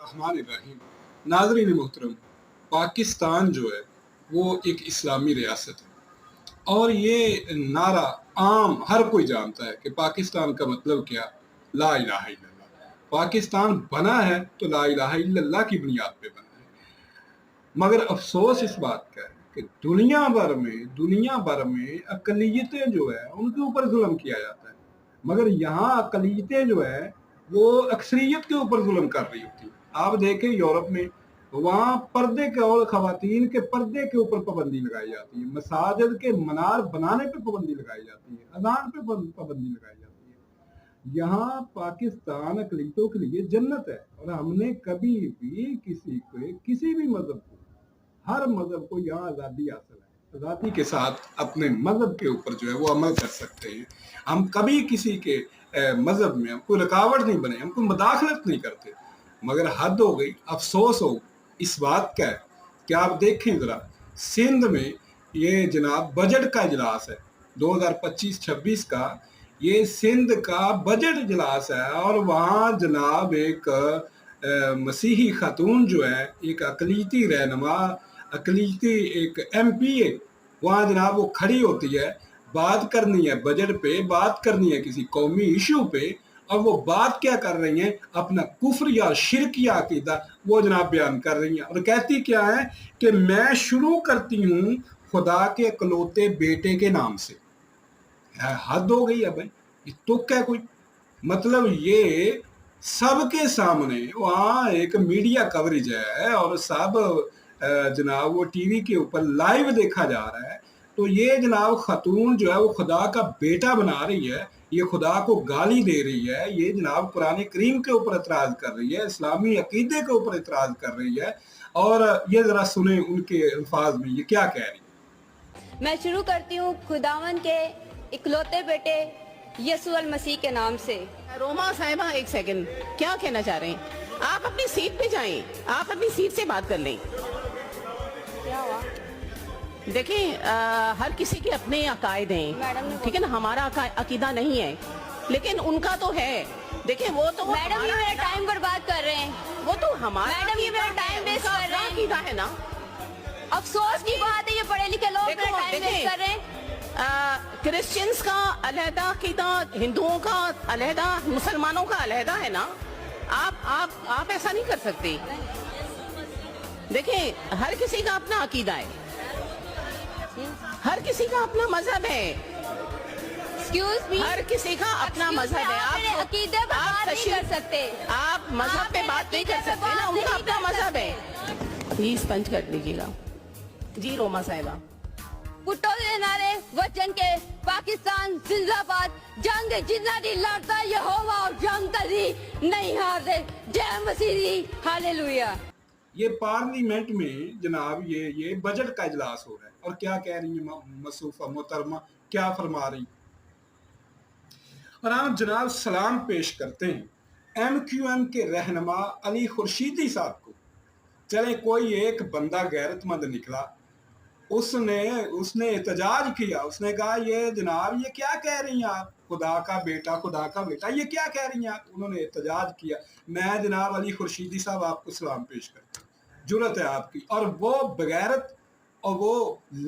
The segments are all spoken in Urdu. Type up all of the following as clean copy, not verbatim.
الرحمن الرحیم ناظرین محترم، پاکستان جو ہے وہ ایک اسلامی ریاست ہے اور یہ نعرہ عام ہر کوئی جانتا ہے کہ پاکستان کا مطلب کیا؟ لا الہ الا اللہ۔ پاکستان بنا ہے تو لا الہ الا اللہ کی بنیاد پہ بنا ہے، مگر افسوس اس بات کا ہے کہ دنیا بھر میں اقلیتیں جو ہے ان کے اوپر ظلم کیا جاتا ہے، مگر یہاں اقلیتیں جو ہے وہ اکثریت کے اوپر ظلم کر رہی ہوتی ہیں۔ آپ دیکھیں یورپ میں، وہاں پردے کے اور خواتین کے پردے کے اوپر پابندی لگائی جاتی ہے، مساجد کے منار بنانے پہ پابندی لگائی جاتی ہے، اذان پہ پابندی لگائی جاتی ہے۔ یہاں پاکستان اقلیتوں کے لیے جنت ہے، اور ہم نے کبھی بھی کسی بھی مذہب کو، ہر مذہب کو یہاں آزادی حاصل ہے، آزادی کے ساتھ اپنے مذہب کے اوپر جو ہے وہ عمل کر سکتے ہیں۔ ہم کبھی کسی کے مذہب میں ہم کوئی رکاوٹ نہیں بنے، ہم کوئی مداخلت نہیں کرتے، مگر حد ہو گئی، افسوس ہو اس بات کا ہے کہ آپ دیکھیں ذرا سندھ میں یہ جناب بجٹ کا اجلاس ہے 2025-26 کا، یہ سندھ کا بجٹ اجلاس ہے، اور وہاں جناب ایک مسیحی خاتون جو ہے، ایک اقلیتی رہنما، اقلیتی ایک ایم پی اے، وہاں جناب وہ کھڑی ہوتی ہے، بات کرنی ہے بجٹ پہ، بات کرنی ہے کسی قومی ایشو پہ، اور وہ بات کیا کر رہی ہیں؟ اپنا کفر یا شرک یا عقیدہ وہ جناب بیان کر رہی ہیں، اور کہتی کیا ہے کہ میں شروع کرتی ہوں خدا کے اکلوتے بیٹے کے نام سے۔ حد ہو گئی ہے بھائی، یہ تو کیا کوئی مطلب؟ یہ سب کے سامنے وہاں ایک میڈیا کوریج ہے، اور سب جناب وہ ٹی وی کے اوپر لائیو دیکھا جا رہا ہے، تو یہ جناب خاتون جو ہے وہ خدا کا بیٹا بنا رہی ہے، یہ خدا کو گالی دے رہی ہے، یہ جناب قرآن کریم کے اوپر اعتراض کر رہی ہے، اسلامی عقیدے کے اوپر اعتراض کر رہی ہے، اور یہ ذرا سنیں ان کے الفاظ میں یہ کیا کہہ رہی ہے۔ میں شروع کرتی ہوں خداون کے اکلوتے بیٹے یسوع المسیح کے نام سے۔ روما صاحبہ ایک سیکنڈ، کیا کہنا چاہ رہے ہیں؟ آپ اپنی سیٹ پہ جائیں، آپ اپنی سیٹ سے بات کر لیں۔ کیا ہوا؟ دیکھیں ہر کسی کے اپنے عقائد ہیں، ٹھیک ہے نا، ہمارا عقیدہ نہیں ہے لیکن ان کا تو ہے۔ دیکھیں وہ تو میڈم یہ میرا ٹائم برباد کر رہے ہیں، وہ تو ہمارا میڈم یہ میرا ٹائم ویسٹ کر رہے ہیں، عقیدہ ہے نا۔ افسوس کی بات ہے یہ پڑھے لکھے لوگ میرا ٹائم ویسٹ کر رہے ہیں۔ کرسچنز کا علیحدہ عقیدہ، ہندوؤں کا علیحدہ، مسلمانوں کا علیحدہ ہے نا، آپ ایسا نہیں کر سکتے۔ دیکھیں ہر کسی کا اپنا عقیدہ ہے، ہر کسی کا اپنا مذہب ہے، ایکسکیوز می، ہر کسی کا اپنا مذہب ہے۔ آپ میرے عقیدے پر بات نہیں کر سکتے، آپ مذہب پہ بات نہیں کر سکتے نا، ان کا اپنا مذہب ہے۔ پلیز پنچ کر لیجیے گا۔ جی روما صاحبہ۔ پٹو دے نعرے وچن کے پاکستان زندہ باد، جنگ جتنا دی لڑتا یہوہ اور جنگ تری نہیں ہارتے، جے مسیح دی ہاللویا۔ یہ پارلیمنٹ میں جناب یہ بجٹ کا اجلاس ہو رہا ہے، اور کیا کہہ رہی ہیں مصروفہ محترمہ، کیا فرما رہی ہیں؟ اور آپ جناب سلام پیش کرتے ہیں ایم کیو ایم کے رہنما علی خورشیدی صاحب کو۔ چلیں کوئی ایک بندہ غیرت مند نکلا، اس نے احتجاج کیا، اس نے کہا یہ جناب یہ کیا کہہ رہی ہیں آپ، خدا کا بیٹا، خدا کا بیٹا، یہ کیا کہہ رہی ہیں آپ؟ انہوں نے احتجاج کیا۔ میں جناب علی خورشیدی صاحب آپ کو سلام پیش کرتا ہوں، جرأت ہے آپ کی، اور وہ بغیرت، اور وہ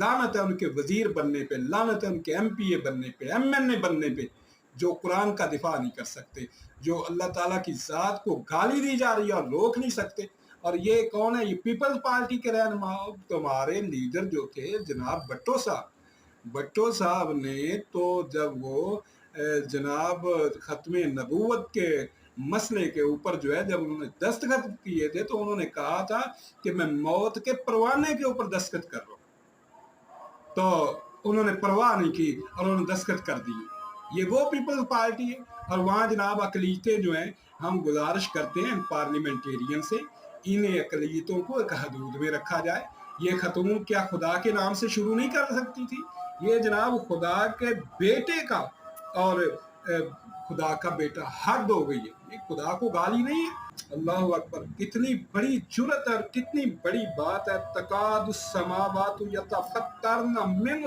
لعنت ہے ان کے وزیر بننے پہ، لعنت ہے ان کے ایم پی اے بننے پہ، ایم این اے بننے پہ، جو قرآن کا دفاع نہیں کر سکتے، جو اللہ تعالیٰ کی ذات کو گالی دی جا رہی ہے اور روک نہیں سکتے۔ اور یہ کون ہے؟ یہ پیپلز پارٹی کے رہنما، تمہارے لیڈر جو تھے جناب بٹو صاحب نے تو جب وہ جناب ختم نبوت کے مسئلے کے اوپر جو ہے جب انہوں نے دستخط کیے تھے، تو انہوں نے کہا تھا کہ میں موت کے پروانے کے اوپر دستخط کر رہا ہوں، تو انہوں نے پرواہ نہیں کی اور انہوں نے دستخط کر دیے۔ یہ وہ پیپلز پارٹی ہے، اور وہاں جناب اقلیتیں جو ہیں، ہم گزارش کرتے ہیں پارلیمنٹیرین سے، ان اقلیتوں کو ایک حدود میں رکھا جائے۔ یہ خاتون کیا خدا کے نام سے شروع نہیں کر سکتی تھی؟ یہ جناب خدا کے بیٹے کا، اور خدا کا بیٹا، حد ہو گئی ہے، یہ خدا کو گالی نہیں ہے۔ اللہ اکبر، کتنی بڑی جرأت ہے اور کتنی بڑی بات ہے۔ تکاد السماوات یتفطرن منہ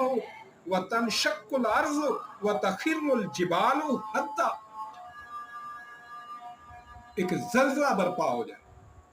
وتنشق الارض وتخر الجبال حتی، ایک زلزلہ برپا ہو جائے